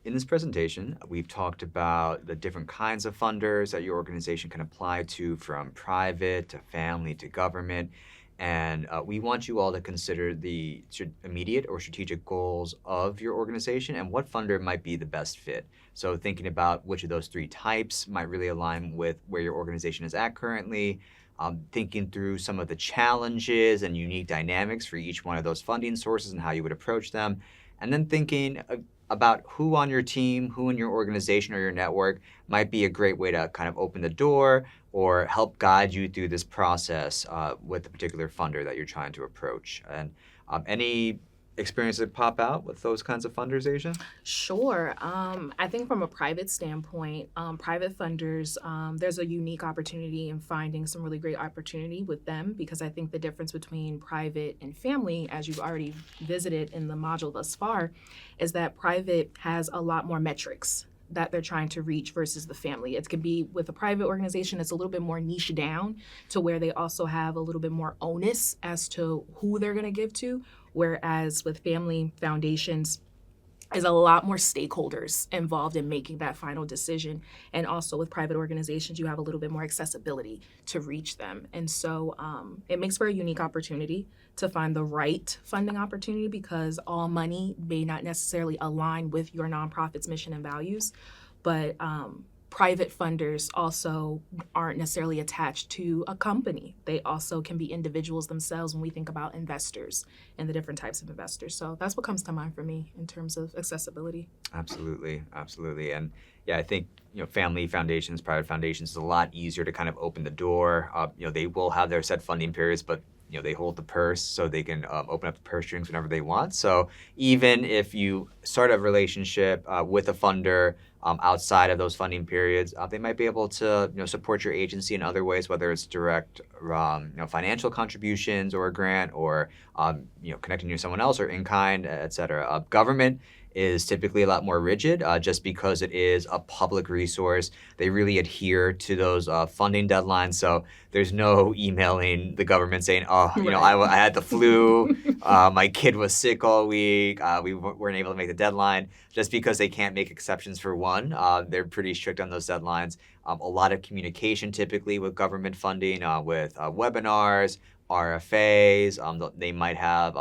In this presentation, we've talked about the different kinds of funders that your organization can apply to, from private to family to government. And we want you all to consider the immediate or strategic goals of your organization and what funder might be the best fit. So, thinking about which of those three types might really align with where your organization is at currently, thinking through some of the challenges and unique dynamics for each one of those funding sources and how you would approach them, and then thinking about who on your team, who in your organization or your network might be a great way to kind of open the door or help guide you through this process with the particular funder that you're trying to approach. And any experience that pop out with those kinds of funders, Asia? Sure. I think from a private standpoint, private funders, there's a unique opportunity in finding some really great opportunity with them because I think the difference between private and family, as you've already visited in the module thus far, is that private has a lot more metrics that they're trying to reach versus the family. It can be with a private organization, it's a little bit more niche down to where they also have a little bit more onus as to who they're going to give to. Whereas with family foundations, is a lot more stakeholders involved in making that final decision. And also with private organizations, you have a little bit more accessibility to reach them. And so it makes for a unique opportunity to find the right funding opportunity because all money may not necessarily align with your nonprofit's mission and values. But private funders also aren't necessarily attached to a company. They also can be individuals themselves when we think about investors and the different types of investors. So that's what comes to mind for me in terms of accessibility. Absolutely, absolutely. And yeah, I think, family foundations, private foundations is a lot easier to kind of open the door. They will have their set funding periods, but they hold the purse so they can open up the purse strings whenever they want. So even if you start a relationship with a funder outside of those funding periods, they might be able to support your agency in other ways, whether it's direct financial contributions or a grant, or connecting you to someone else, or in kind, et cetera. Government is typically a lot more rigid just because it is a public resource. They really adhere to those funding deadlines. So there's no emailing the government saying, oh, Right. I had the flu, my kid was sick all week, we weren't able to make the deadline, just because they can't make exceptions for one. They're pretty strict on those deadlines. A lot of communication typically with government funding, with webinars, RFAs. They might have,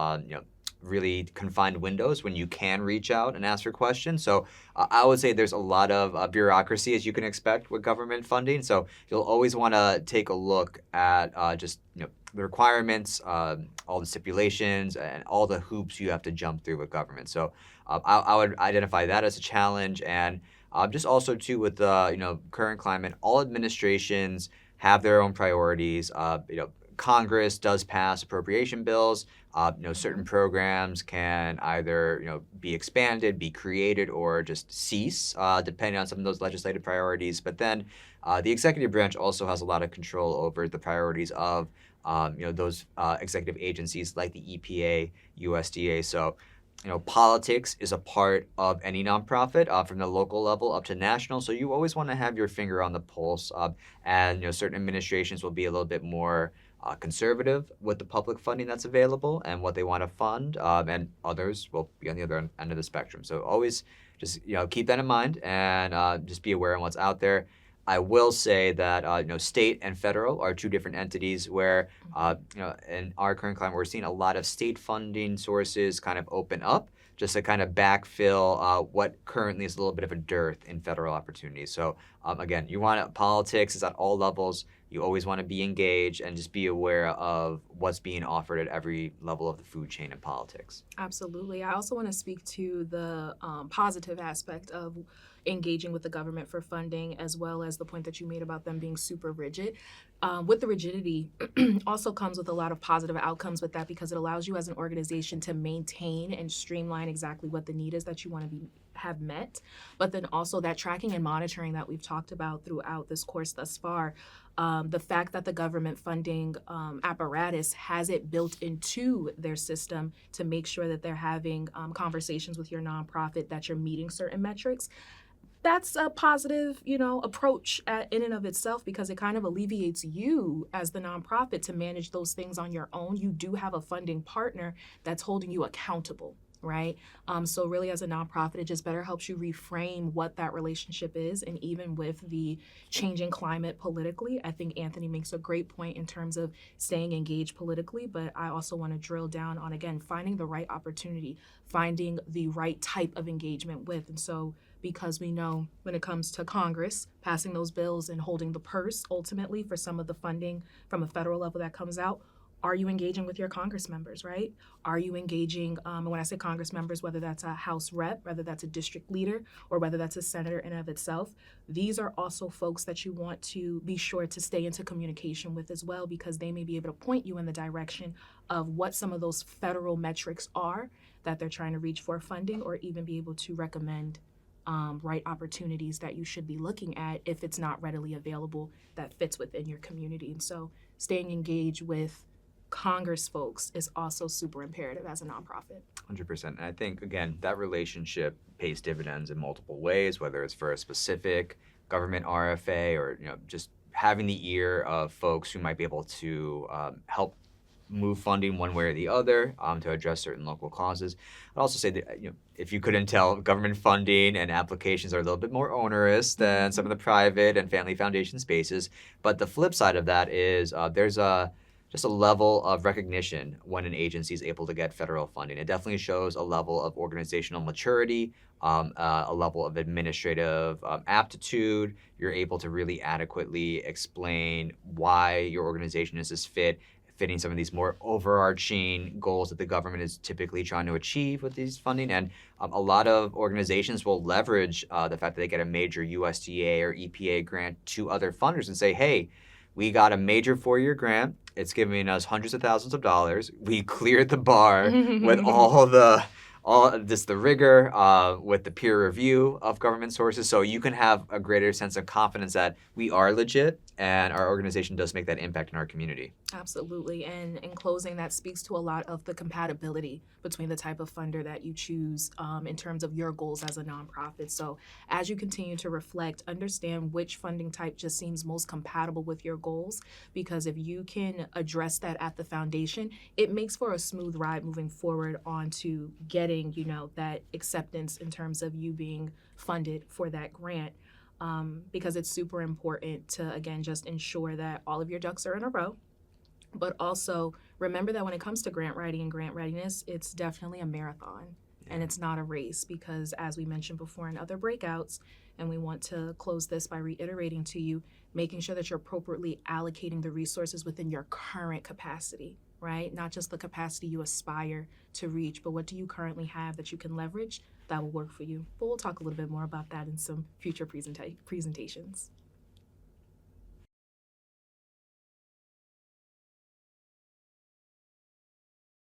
really confined windows when you can reach out and ask for questions. So I would say there's a lot of bureaucracy, as you can expect with government funding. So you'll always want to take a look at just the requirements, all the stipulations, and all the hoops you have to jump through with government. So I would identify that as a challenge. And just also too, with the current climate, all administrations have their own priorities. Congress does pass appropriation bills. Certain programs can either be expanded, be created, or just cease, depending on some of those legislative priorities. But then the executive branch also has a lot of control over the priorities of those executive agencies like the EPA, USDA. So politics is a part of any nonprofit, from the local level up to national. So you always want to have your finger on the pulse. And certain administrations will be a little bit more conservative with the public funding that's available and what they want to fund, and others will be on the other end of the spectrum. So always just keep that in mind, and just be aware of what's out there. I will say that state and federal are two different entities where in our current climate we're seeing a lot of state funding sources kind of open up just to kind of backfill what currently is a little bit of a dearth in federal opportunities. So again, politics is at all levels. You always want to be engaged and just be aware of what's being offered at every level of the food chain in politics. Absolutely. I also want to speak to the positive aspect of engaging with the government for funding, as well as the point that you made about them being super rigid. With the rigidity, also comes with a lot of positive outcomes with that because it allows you as an organization to maintain and streamline exactly what the need is that you want to have met. But then also that tracking and monitoring that we've talked about throughout this course thus far. The fact that the government funding apparatus has it built into their system to make sure that they're having conversations with your nonprofit, that you're meeting certain metrics. That's a positive, approach in and of itself because it kind of alleviates you as the nonprofit to manage those things on your own. You do have a funding partner that's holding you accountable right? So really, as a nonprofit, it just better helps you reframe what that relationship is. And even with the changing climate politically, I think Anthony makes a great point in terms of staying engaged politically. But I also want to drill down on, again, finding the right opportunity, finding the right type of engagement with. And so because we know when it comes to Congress passing those bills and holding the purse ultimately for some of the funding from a federal level that comes out, are you engaging with your Congress members, right? Are you engaging, and when I say Congress members, whether that's a House rep, whether that's a district leader, or whether that's a senator in and of itself, these are also folks that you want to be sure to stay into communication with as well, because they may be able to point you in the direction of what some of those federal metrics are that they're trying to reach for funding, or even be able to recommend right opportunities that you should be looking at if it's not readily available that fits within your community. And so staying engaged with Congress folks is also super imperative as a nonprofit. 100%. And I think, again, that relationship pays dividends in multiple ways, whether it's for a specific government RFA or, just having the ear of folks who might be able to help move funding one way or the other to address certain local causes. I'd also say that, if you couldn't tell, government funding and applications are a little bit more onerous than some of the private and family foundation spaces. But the flip side of that is there's just a level of recognition when an agency is able to get federal funding. It definitely shows a level of organizational maturity, a level of administrative aptitude. You're able to really adequately explain why your organization is fitting some of these more overarching goals that the government is typically trying to achieve with these funding. And a lot of organizations will leverage the fact that they get a major USDA or EPA grant to other funders and say, hey, we got a major 4-year grant. It's giving us hundreds of thousands of dollars. We cleared the bar with the rigor, with the peer review of government sources. So you can have a greater sense of confidence that we are legit and our organization does make that impact in our community. Absolutely. And in closing, that speaks to a lot of the compatibility between the type of funder that you choose in terms of your goals as a nonprofit. So as you continue to reflect, understand which funding type just seems most compatible with your goals, because if you can address that at the foundation, it makes for a smooth ride moving forward onto getting, that acceptance in terms of you being funded for that grant. Because it's super important to, again, just ensure that all of your ducks are in a row. But also remember that when it comes to grant writing and grant readiness, it's definitely a marathon and it's not a race, because as we mentioned before in other breakouts, and we want to close this by reiterating to you, making sure that you're appropriately allocating the resources within your current capacity, right? Not just the capacity you aspire to reach, but what do you currently have that you can leverage that will work for you. But we'll talk a little bit more about that in some future presentations.